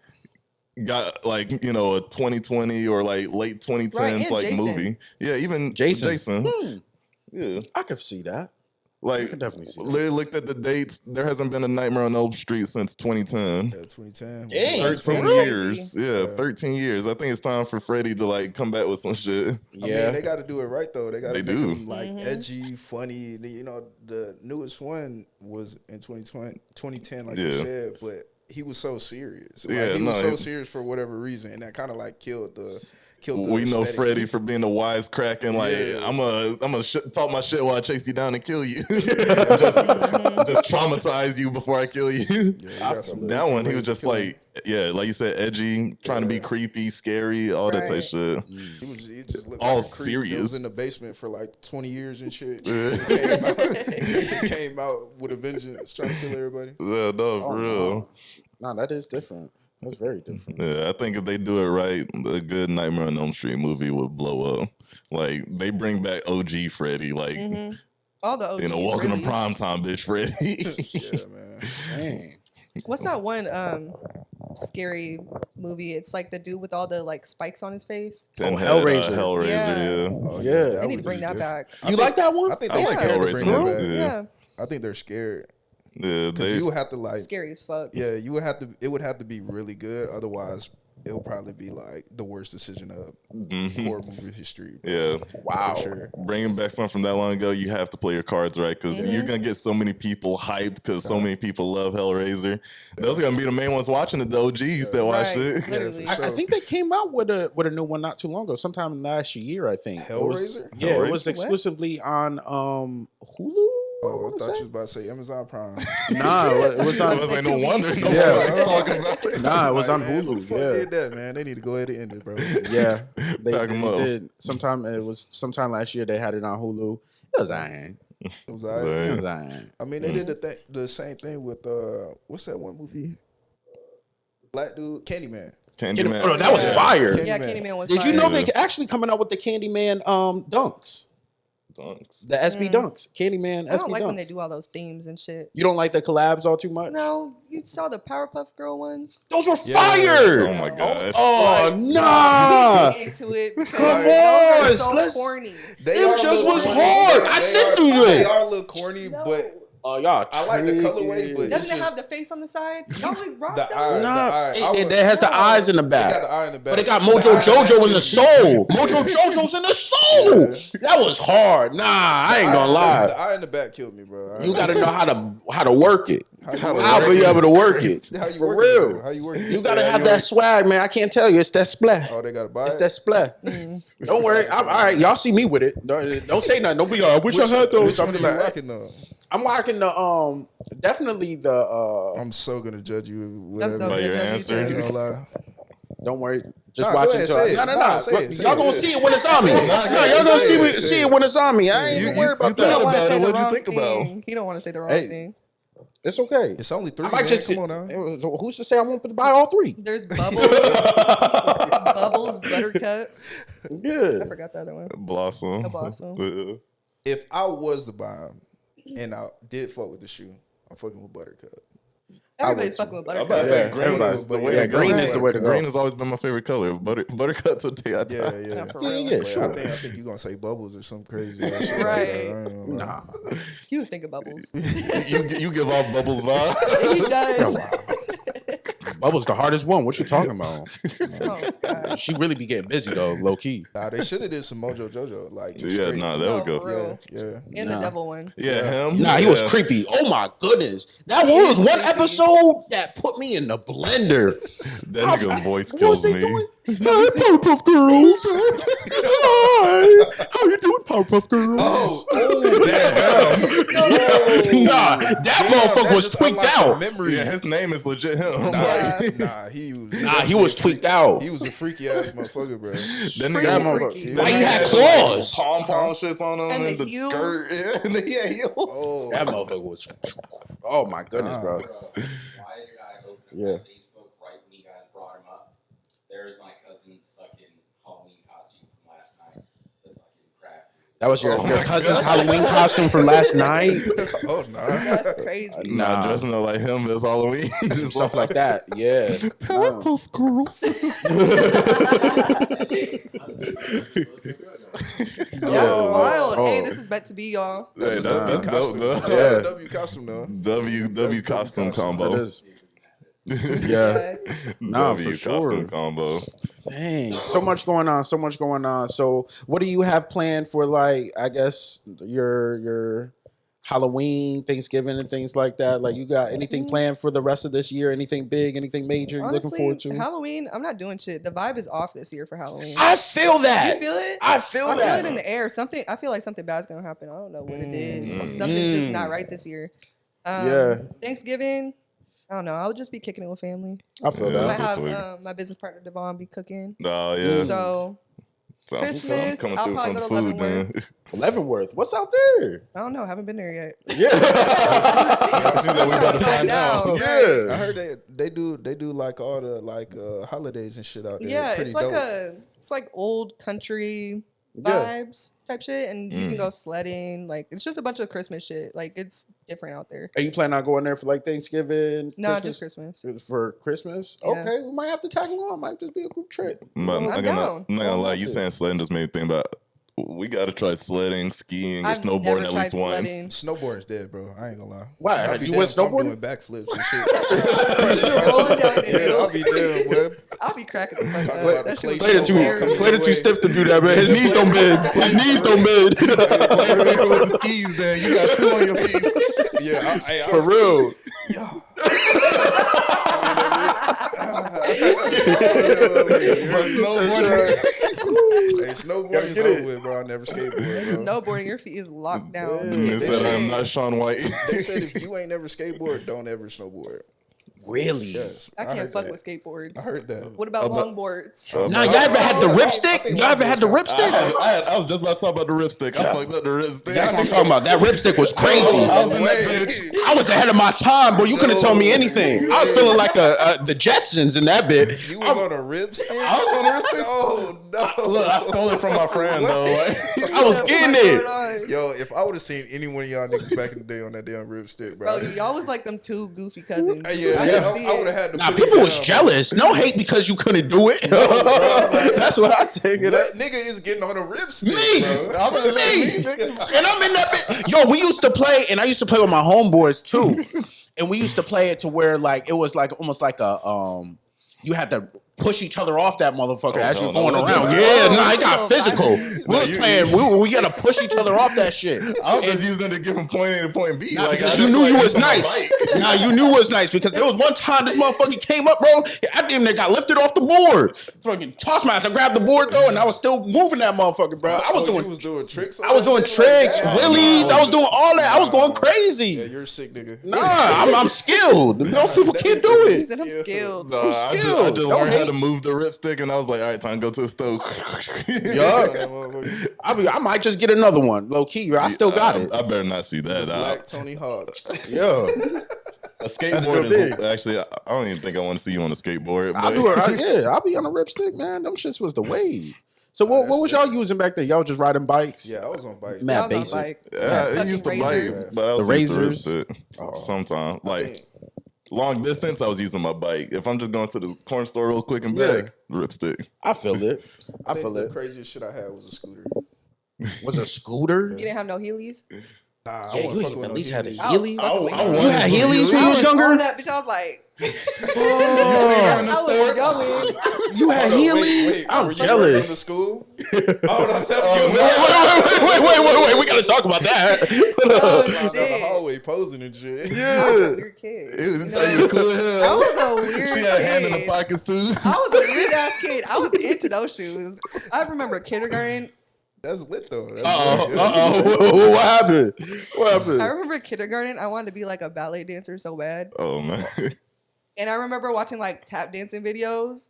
got like a 2020 or like late 2010s and like Jason. movie. Yeah, even Jason. Yeah, I could see that. I like can definitely see that. literally looked at the dates. There hasn't been a Nightmare on Elm Street since 2010. Yeah, 2010. Dang. 13 crazy. years. Yeah, 13 years. I think it's time for Freddy to like come back with some shit. I mean, they got to do it right though. They got to They make do. them like edgy, funny. The newest one was in 2010, like you said, but he was so serious. Like, he was so serious for whatever reason, and that kind of like killed the. We know aesthetic. Freddy for being a wisecracking. Like I'm gonna talk my shit while I chase you down and kill you. just traumatize you before I kill you. That one, he was just like, like you said, edgy, trying to be creepy, scary, all that type shit. He just looked All like a creep that serious. was in the basement for like 20 years and shit. He came out with a vengeance, trying to kill everybody. Yeah, no, for real. No, that is different. That's very different. Yeah, I think if they do it right, a good Nightmare on Elm Street movie would blow up. Like they bring back OG Freddy, like All the OGs, walking really. to primetime, bitch, Freddy. Yeah, man. Dang. What's that one scary movie? It's like the dude with all the like spikes on his face. Hellraiser. Hellraiser, Yeah. Oh, Yeah. They that need to was bring that good. back. You like that one? I think I they're like scared to Hellraiser bring it movies, back. Yeah. I think they're scared. Yeah, Because you would have to like, Scary as fuck. yeah, you would have to. It would have to be really good. Otherwise, it'll probably be like the worst decision of horror movie history. yeah. Wow. For sure. Bringing back something from that long ago, you have to play your cards right because you're gonna get so many people hyped because so many people love Hellraiser. Those are gonna be the main ones watching it, the OGs that watch Right, it. literally. I think they came out with a new one not too long ago, sometime last year. I think Hellraiser? Yeah, it was Hellraiser? exclusively on Hulu. Oh, I wanna thought say? you was about to say Amazon Prime. Nah, it was on. It was like no wonder. Yeah. Yeah, talking about it. Nah, it was on Man, who the Hulu. fuck Yeah. did that, man? They need to go ahead and end it, bro. Yeah, they Back 'em up. did. Sometime last year they had it on Hulu. It was alright. It was all right. It was alright. I mean, they did the same thing with what's that one movie? Black dude, Candyman. Candyman. Oh, no, that was Yeah. fire. Yeah, Candyman. Candyman was Did you fire. know they actually coming out with the Candyman dunks? Dunks. The SB dunks. Candyman SB I don't like dunks. when they do all those themes and shit. You don't like the collabs all too much? No, you saw the Powerpuff Girl ones? Those were Yeah. fire. Oh my gosh. Oh, Like, nah. get into it. because Come those are on, so let's- corny. They It are a just little was corny. hard. I They sit are- through They it. are a little corny, No. but Oh, y'all. I like the colorway, tricky. but Doesn't it's it have just the face on the side? Y'all really rock the those? eye. Nah, the eye. I it would- has the No. eyes in the They back. got the eye in the back. But it got The Mojo eye Jojo in the is- soul. Mojo Jojo's in the soul. That was hard. Nah, I ain't gonna The lie. eye in the back killed me, bro. You gotta know how to work it. How you I'll work be it? able to work it. How you For work it, real. bro? How you work it? You gotta have that swag, man. I can't tell you. It's that splat. Oh, they gotta buy It's it. that splat. Don't worry. I'm all right. Y'all see me with it. Don't say nothing. Don't be like, I wish I had those. Which one I'm are you like, rocking though? I'm rocking the definitely the I'm so gonna judge you. I'm Whatever. so By gonna your judge you answer? You too. gonna lie. Don't worry. Just Nah, watch go it. ahead, till say it. No. Nah, say it, say Y'all it. gonna see it when it's on me. Nah, No, go y'all ahead, gonna say it, see say it it. when it's on me. I ain't even You- worried about you He thought don't that. want to about say it. the What'd you wrong think about? thing. He don't want to say the wrong Hey. thing. It's okay. It's only three. I might man. just Come on now. Who's to say I won't buy all three? There's Bubbles, Bubbles, Buttercup. Yeah. I forgot the other one. Blossom. A Blossom. Yeah. If I was to buy him and I did fuck with the shoe, I'm fucking with Buttercup. Everybody's fucking with I'm about to Buttercup. say Yeah, green everybody. is the Yeah, way to go. green is the way to go. Green has always been my favorite color. Buttercup today. Yeah, Yeah, yeah. for Yeah, real. yeah, But sure. I think you're gonna say Bubbles or some crazy ass shit. Right. Like that. I ain't gonna lie. Nah. You think of Bubbles. you give off Bubbles vibe. He does. Bubbles the hardest one. What you talking about? Oh, God. She really be getting busy though, low key. Nah, they should have did some Mojo Jojo. Like, just Yeah, straight. nah, that No, would go. for real. Yeah. And the devil one. Yeah, him. Nah, he was Yeah. creepy. Oh my goodness. That was one episode that put me in the blender. That nigga voice What kills was he me. doing? Hi, Powerpuff Girls. Hi. How you doing, Powerpuff Girls? Oh, Nah, that motherfucker was tweaked out. Memory. Yeah, his name is legit him. Yeah. Nah, he was. Nah, he was tweaked out. He was a freaky ass motherfucker, bro. That Freaky, nigga, freaky. Why he had like, claws? pom shits on him And and, the the heels. skirt. Yeah, and the heels. Oh, That motherfucker was. Oh my goodness, bro. Why did I open up Yeah. my Facebook right when you guys brought him up? There's my cousin's fucking Halloween costume from last night. The fucking That was your cousin's Halloween costume for last night. Oh no. That's crazy. Nah, dressing up like him is Halloween. Just Stuff like that. Yeah. Nah. Powerpuff Girls. That's wild. Oh. Hey, this is meant to be, y'all. Hey, that's dope, though. That's Yeah. a W costume though. W costume It combo. is. Yeah. Nah, W for costume sure. combo. Dang, so much going on, so much going on. So, what do you have planned for, like, I guess your Halloween, Thanksgiving, and things like that? Like, you got anything planned for the rest of this year? Anything big? Anything major? You looking Honestly, forward to? Halloween, I'm not doing shit. The vibe is off this year for Halloween. I feel that. You feel it? I feel I feel that. it in the air. Something. I feel like something bad's gonna happen. I don't know what it is. Something's just not right this year. Yeah. Thanksgiving. I don't know. I'll just be kicking it with family. I feel Yeah. I that. might that's have sweet. my business partner Devon be cooking. Oh, yeah. So So I'm Christmas, coming I'll through probably from go to food, then. Leavenworth, what's out there? I don't know. Haven't been there yet. Yeah. She's like, we about to find out. I Yeah. heard they do like all the like holidays and shit out there. Yeah, Pretty it's like dope. it's like old country Yeah. vibes type shit, and you can go sledding. Like it's just a bunch of Christmas shit. Like it's different out there. Are you planning on going there for like Thanksgiving? No, just Christmas. For Christmas? Yeah. Okay, we might have to tag along. Might just be a group trip. But I'm I'm down. not gonna lie, you it. saying sledding just made me think about we gotta try sledding, skiing, or I've never snowboarding at tried least sledding. once. Snowboarding's dead, bro. I ain't gonna lie. Why? I'll be You damned went if I'm snowboarding? doing backflips and shit. You're rolling down the Yeah, hill. I'll be dead, boy. I'll be cracking the fuck Talk up. about That the shit was clay Played it Sure. too, played it too stiff to do that, man. His knees don't bend. His knees don't bend. With the skis, then you got two on your feet. Yeah, For real. Hey, snowboarding's over with, bro. I never skateboard, bro. Snowboarding, your feet is locked down. They said I'm not Sean White. They said if you ain't never skateboard, don't ever snowboard. Really? Yes, I can't heard fuck that. with skateboards. I heard that. What about longboards? Nah, y'all ever had the ripstick? Y'all ever had the ripstick? I was just about to talk about the ripstick. I fucked up the ripstick. That's what I'm talking about. That ripstick was crazy. I was in that bitch. I was ahead of my time, bro. You couldn't tell me anything. I was feeling like the Jetsons in that bit. You was on a ripstick? I was on the ripstick. Oh no! Look, I stole it from my friend though. I was getting it. Yo, if I would have seen any one of y'all niggas back in the day on that damn ripstick, bro. Bro, y'all was like them two goofy cousins. Yeah, I yeah, can see I would it. have had to. Nah, put it people was down, jealous. No hate because you couldn't do it. That's what I say. bro. That nigga is getting on a ripstick, Me, bro. and I'm in that bit. Yo, we used to play, and I used to play with my homeboys too. And we used to play it to where like it was like almost like a you had to push each other off that motherfucker as you're going around. Yeah, nah, it got physical. We was playing. We gotta push each other off that shit. I was just using it to give him point A to point B. Nah, Like, because I you just knew like you was using my nice. bike. Nah, you knew it was nice because there was one time this motherfucker came up, bro. I damn near got lifted off the board. Fucking toss my ass. I grabbed the board though, and I was still moving that motherfucker, bro. I was You doing was doing tricks. I was doing tricks, willies. I was doing all that. I was going Yeah, crazy. you're a sick nigga. Nah, I'm skilled. Most people can't do He it. said I'm skilled. Nah, I'm I just skilled. learned Don't how hate. to move the ripstick, and I was like, all right, time to go to the stove. Yup. I might just get another one, low key. I still got it. I better not see that. Black Tony Hawk. Yeah, A skateboard Had to is go big. actually. I don't even think I want to see you on a skateboard. I But do it. Yeah, I'll be on a ripstick, man. Them shits was the wave. So what was y'all using back then? Y'all just riding bikes? Yeah, I was on bike. Man. I was on basic. bike. yeah, it Fucking used to razors. bike, but I was The used to razors. ripstick sometimes. Like long distance, I was using my bike. If I'm just going to the corner store real quick and back, ripstick. I feel it. I I think feel the it. craziest shit I had was a scooter. Was a scooter? You didn't have no Heelys? Nah, I Yeah, wasn't you fucking ain't with at no least had a Heelys. I was Heelys. fucking with I Heelys. wanted You had some Heelys when you was on younger? that bitch. I was like, Oh, I was going. you had Hold on, Heelys? I'm were you jealous. working in the school? Oh, I'm telling you. Wait. We gotta talk about that. Oh, Down the shit. hallway posing and shit. I was a Yeah. weird kid. It was, You know? you were cool as I hell. was a weird She had a hand in the kid. pockets too. I was a weird ass kid. I was into those shoes. I remember kindergarten. That's lit though. That's Uh-oh. What happened? What I happened? remember kindergarten. I wanted to be like a ballet dancer so bad. Oh man. And I remember watching like tap dancing videos.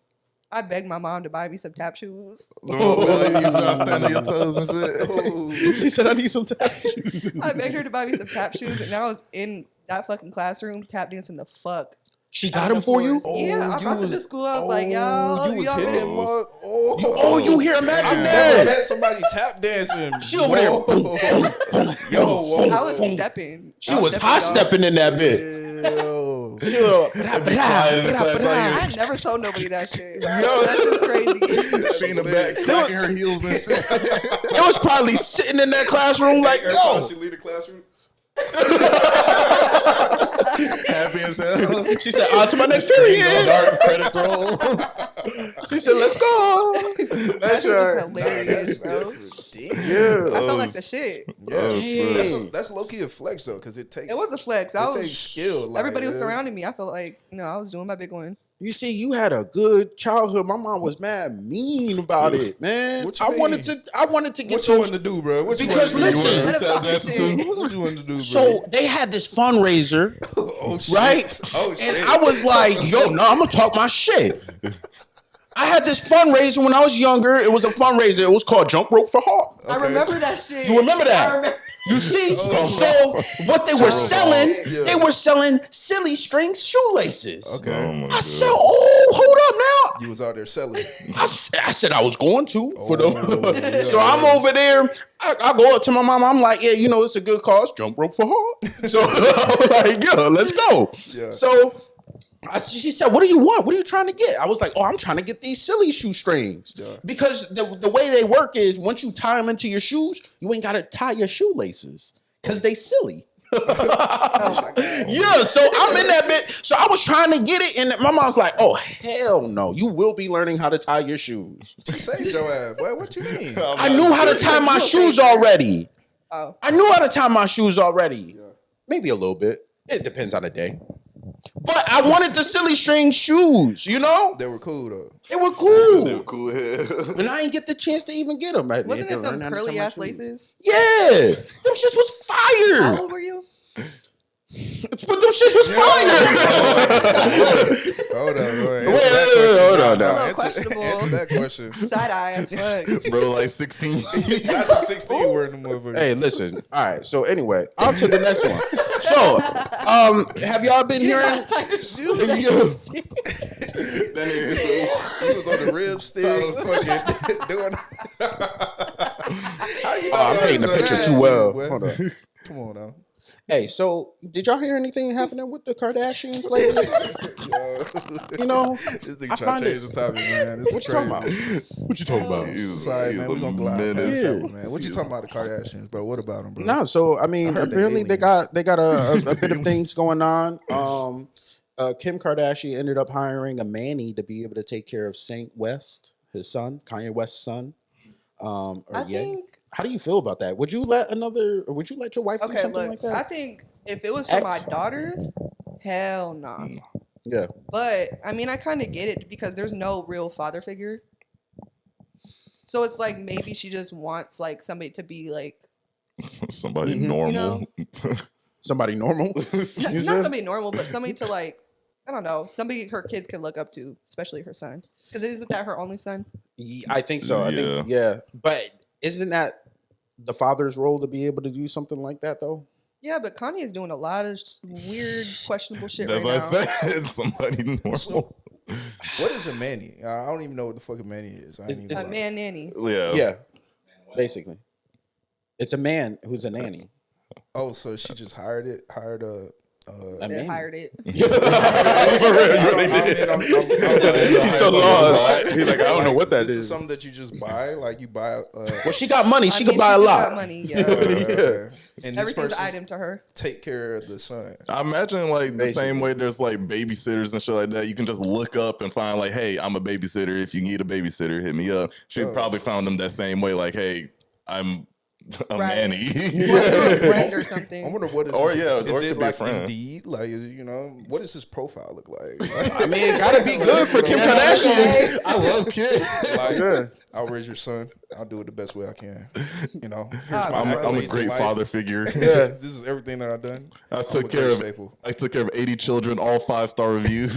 I begged my mom to buy me some tap shoes. You trying to stand on your toes and shit. She said, I need some tap. I begged her to buy me some tap shoes, and I was in that fucking classroom tap dancing the fuck She got him for you? Yeah, I brought them to school. I was like, y'all, you was y'all hitting ready? him up. Oh, you hear? Imagine I that. had somebody tap dancing. She over there. Yo, whoa. I was stepping. She was hot stepping in that bit. Yo. She was, I never told nobody that shit. That's just crazy. She in the back, cracking her heels and shit. it was probably sitting in that classroom like, Every time yo. she leave the classroom. Happy as hell. She said, on to my next Screen go period. dark, credits roll. She said, let's go. That shit was hilarious, bro. Yeah. I felt like the shit. Yeah, that's low key a flex though, because it takes It was a flex. I it was takes skill. Like, everybody was yeah. surrounding me. I felt like, I was doing my big one. You see, you had a good childhood. My mom was mad mean about it, man. What you I mean? wanted to get What you those. wanted to do, bro? What you Because wanted to do? listen- Let him talk his That's shit. What you wanted to do, bro? So they had this fundraiser, oh shit! right? Oh shit! And I was like, yo, no, I'm gonna talk my shit. I had this fundraiser when I was younger. It was a fundraiser. It was called Jump Rope for Heart. I remember that shit. You remember that? I remember. You see? Oh. So what they were selling, Yeah. they were selling silly string shoelaces. Okay, Oh my I said, oh, hold up now. you was out there selling. I said I was going to for them. yeah. So I'm over there. I go up to my mom. I'm like, yeah, it's a good cause. Jump rope for heart. So I'm like, yeah, let's go. Yeah. So she said, what do you want? What are you trying to get? I was like, I'm trying to get these silly shoestrings. Yeah. Because the way they work is once you tie them into your shoes, you ain't got to tie your shoelaces because they silly. Oh my god. Yeah, so I'm in that bit. So I was trying to get it, and my mom's like, "Oh hell no! You will be learning how to tie your shoes." She saved your ass, boy. What you mean? I knew how to tie my shoes already. Oh. I knew how to tie my shoes already. Maybe a little bit. It depends on the day. But I wanted the silly string shoes. They were cool though. They were cool. Cool head. And I didn't get the chance to even get them. Wasn't it them curly ass laces? Yeah, them shits was fire. How old were you? But them shits was fire. Hold on, Wait, hold on now. A little questionable. Answer that question. Side eye as fuck. Bro, like 16. Got you 16 wearing the motherfucker. Hey, listen. All right. So anyway, on to the next one. So, have y'all been hearing? He was on the rib stick, fucking doing. I'm painting the picture too well. Hold on. Come on now. Hey, so did y'all hear anything happening with the Kardashians lately? You know, This nigga I trying find to it. change the topic, man. This What is you talking crazy. about? What you talking about? Sorry, man. We're gonna glide past Yeah. that one, man. What you talking about the Kardashians, bro? What about them, bro? No, so I mean, I heard they apparently they aliens. got a bit of things going on. Kim Kardashian ended up hiring a manny to be able to take care of Saint West, his son, Kanye West's son. I think. How do you feel about that? Would you let your wife do Okay, something look. like I that? think if it was for my Ex? daughters, hell nah. Yeah. But I mean, I kind of get it because there's no real father figure. So it's like maybe she just wants like somebody to be like Somebody Mhm. normal. Somebody normal. not somebody normal, but somebody to like I don't know, somebody her kids can look up to, especially her son. Because isn't that her only son? I think so. I think, yeah. But isn't that the father's role to be able to do something like that, though? Yeah, but Kanye is doing a lot of weird, questionable shit That's right what now. I said. Somebody normal. What is a manny? I don't even know what the fuck a manny is. I ain't even A lie. man nanny. Yeah. Yeah. Basically, it's a man who's a nanny. Oh, so she just hired a. A Said nanny. hired it. For real, you really did. He's so lost. He's like, I don't know what that This is. is something that you just buy. Like you buy. Well, she got money. She I could mean, buy a do lot. got money, yeah. And this Everything's an person item to her. take care of the son. I imagine like the same Basically. way there's like babysitters and shit like that. You can just look up and find like, hey, I'm a babysitter. If you need a babysitter, hit me up. She Oh. probably found them that same way. Like, hey, I'm a Right. nanny. Or a friend or I something. wonder what is. Or, his, yeah, is or it it could be a like friend. Indeed? Like what does his profile look like? I mean, it gotta be good for Kim Kardashian. I love kids. Like, Yeah. I'll raise your son. I'll do it the best way I can. You know, here's Ah, my I'm a accolades in great life. father figure. Yeah, this is everything that I've done. I I'm took a care great of staple. I took care of 80 children, all 5-star reviews.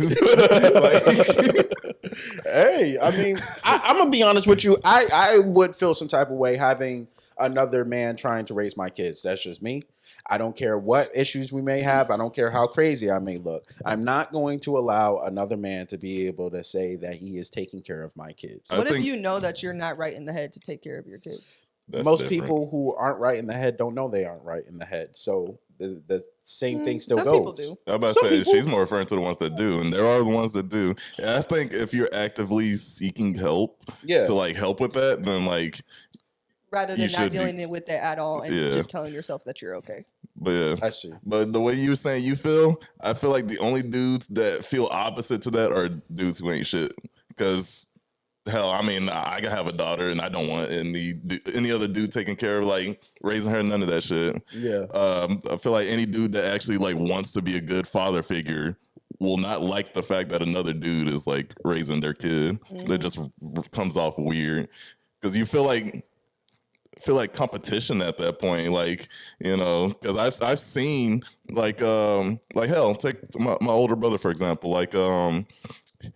Hey, I mean, I'm gonna be honest with you. I would feel some type of way having another man trying to raise my kids. That's just me. I don't care what issues we may have. I don't care how crazy I may look. I'm not going to allow another man to be able to say that he is taking care of my kids. What if think- you know that you're not right in the head to take care of your kid? That's Most different. people who aren't right in the head don't know they aren't right in the head. So the same thing still Some goes. people do. I'm about to say she's more referring to the ones that do, and there are the ones that do. And I think if you're actively seeking help Yeah. to like help with that, then like, Rather You than should not be- dealing with it at all and Yeah. just telling yourself that you're okay. but yeah. I see. But the way you were saying you feel, I feel like the only dudes that feel opposite to that are dudes who ain't shit. Because hell, I mean, I can have a daughter, and I don't want any other dude taking care of like raising her. None of that shit. Yeah. I feel like any dude that actually like wants to be a good father figure will not like the fact that another dude is like raising their kid. That just comes off weird because you feel like competition at that point, like, you know, because I've seen like hell, take my older brother for example, like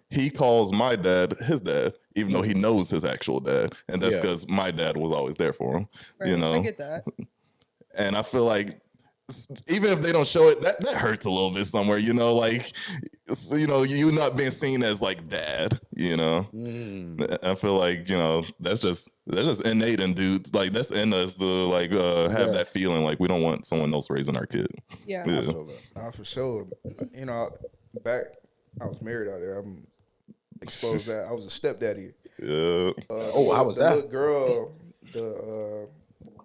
he calls my dad his dad even though he knows his actual dad, and that's Yeah. because my dad was always there for him, Right. you know. I get that. And I feel like even if they don't show it, that hurts a little bit somewhere, you know, like, you know, you not being seen as like dad, you know. I feel like, you know, that's just innate in dudes, like that's in us to like have that feeling like we don't want someone else raising our kid. Yeah. Yeah. I feel that. Nah, for sure. You know, back I was married out there. I'm exposed that I was a stepdaddy. Yeah. Oh, how was the that? little girl,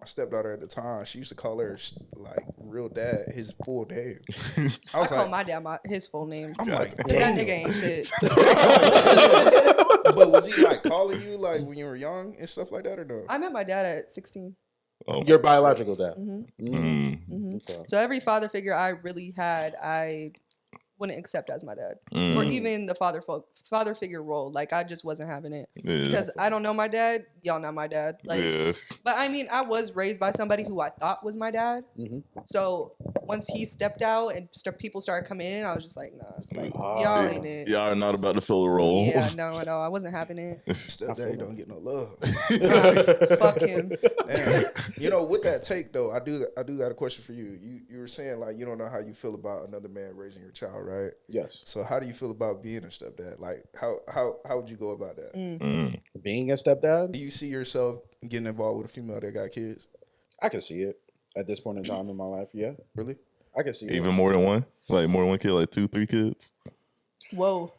my stepdaughter at the time, she used to call her like real dad, his full name. I I was call like, my dad his full name. I'm like, Cause that damn. nigga ain't shit. But was he like calling you like when you were young and stuff like that, or no? I met my dad at 16. Oh. Your biological dad. Mm. Okay. So every father figure I really had, I wouldn't accept as my dad, or even the father figure role. Like I just wasn't having it Yeah. because I don't know my dad. Y'all not my dad. Like, Yeah. but I mean, I was raised by somebody who I thought was my dad. So once he stepped out and people started coming in, I was just like, nah, like y'all ain't it. Y'all are not about to fill a role. Yeah, no, I wasn't having it. Stepdaddy don't get no love. Fuck him. Damn. You know, with that take though, I do got a question for you. You were saying like you don't know how you feel about another man raising your child, right? Yes. So how do you feel about being a stepdad? Like how would you go about that? Being a stepdad, Do you see yourself getting involved with a female that got kids? I can see it at this point in time in my life. Yeah, Really? I can see it. Even more than one? Like more than one kid, like 2, 3 kids? Whoa,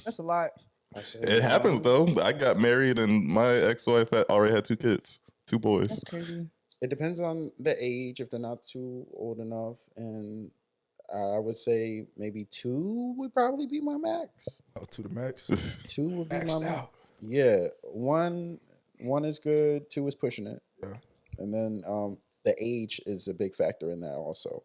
that's a lot. I say, It happens though. I got married and my ex-wife already had 2 kids, 2 boys. That's crazy. It depends on the age. If they're not too old enough, and I would say maybe 2 would probably be my max. Oh, to the max. 2 would be my Maxed max. out. Yeah, one is good. 2 is pushing it. Yeah. And then the age is a big factor in that also,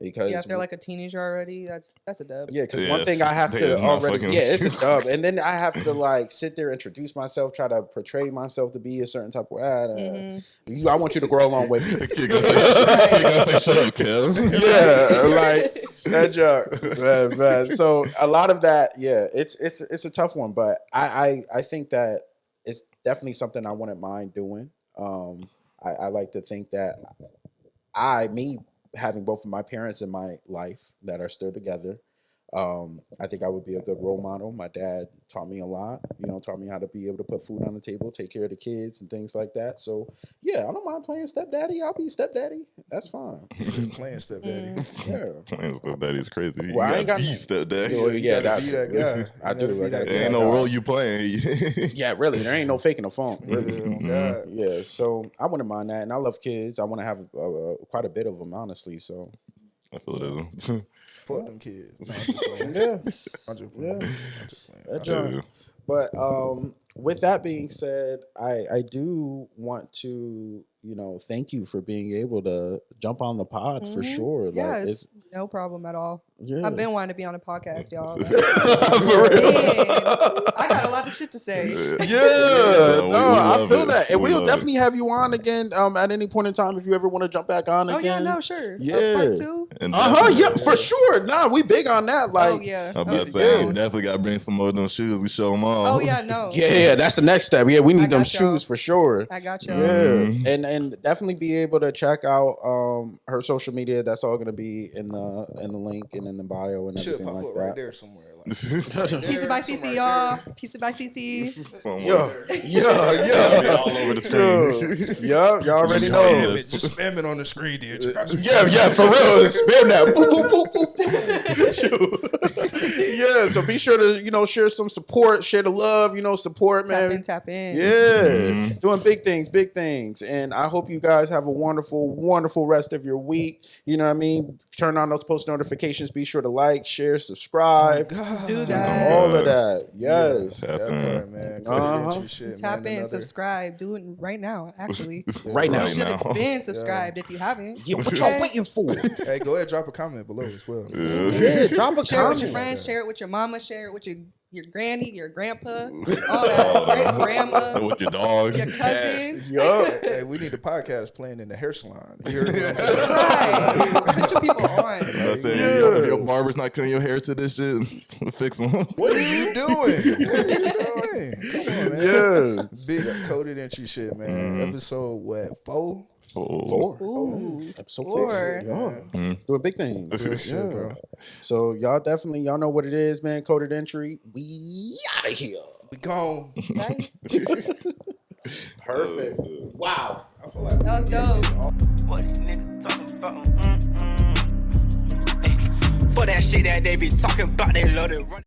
because Yeah, if they're like a teenager already, that's a dub. yeah, because Yeah, one thing I have it's to not already, fucking yeah, with it's you. a dub, and then I have to like sit there, introduce myself, try to portray myself to be a certain type of. I want you to grow along with me. Kid gonna say, shut up, Kev. Yeah, like that joke, man. So a lot of that, yeah, it's a tough one, but I think that it's definitely something I wouldn't mind doing. I like to think that me having both of my parents in my life that are still together, I think I would be a good role model. My dad taught me a lot, taught me how to be able to put food on the table, take care of the kids and things like that. So yeah, I don't mind playing stepdaddy. I'll be stepdaddy. That's fine. Playing stepdaddy. Yeah. Playing stepdaddy's crazy. Well, I You ain't gotta got be stepdaddy. Well, yeah, You gotta be that guy. I You gotta do. be that There ain't guy. no role you playing. Yeah, really. There ain't no faking the phone. Really. Yeah, oh God. Yeah. So I wouldn't mind that, and I love kids. I want to have quite a bit of them, honestly. So I feel it is. Fuck them kids. No, I'm just playing. yeah. I'm just playing. Yeah. I'm just playing. That Yeah. joint. But with that being said, I do want to thank you for being able to jump on the pod for sure. Yeah, Like, it's no problem at all. Yeah. I've been wanting to be on a podcast, y'all. Like, For real. man, I got a lot of shit to say. Yeah, we no, I love feel it. that, and We we'll love definitely have you on again at any point in time if you ever want to jump back on Oh again. yeah, no, sure. Yeah. Part 2. And Yeah, for sure. Nah, we big on that. Like, Oh yeah. I'm I'm about to say, down. definitely got to bring some more of them shoes and show them all. Oh yeah, no. yeah, that's the next step. Yeah, we I need them got y'all. shoes for sure. I got y'all. Yeah, and definitely be able to check out her social media. That's all gonna be in the link and in the bio and Should everything pop like up that. right there somewhere. Like, Piece by CC, y'all. Piece by CC. Somewhere. Yeah. All over the screen. Yeah, y'all already Just know. spam Just spam it on the screen, dude. Yeah, for real. Spam that. Boop, boop, boop, boop. Yeah, so be sure to, share some support, share the love, support, man. Tap in. Yeah, doing big things. And I hope you guys have a wonderful, wonderful rest of your week. You know what I mean? Turn on those post notifications. Be sure to like, share, subscribe. Do that. All of that. Yes. Tap That in. part, man. Uh-huh. Shit, Tap man. in, Another- subscribe. Do it right now, actually. Right now. You should have now. been subscribed if you haven't. Yeah, what y'all waiting for? Hey, go ahead, drop a comment below as well. Yeah, drop a Share it with your comment. friends, share it with your mama, share it with your granny, your grandpa, all that, great grandma, With your dog. your cousin. Yup. Hey, we need the podcast playing in the hair salon. You heard me? Right. Put your people on. I said, if your barber's not cutting your hair to this shit, fix them. What are you doing? What are you doing? Come on, man. Yeah. Big coded entry shit, man. Episode what? 4? Four. Ooh. Episode 4. Yeah. Doing big things. Good shit, bro. So y'all know what it is, man. Coded entry. We out of here. We gone. Right? Perfect. Wow. I feel like That was dope. What nigga talking about? For that shit that they be talking about, they love to run.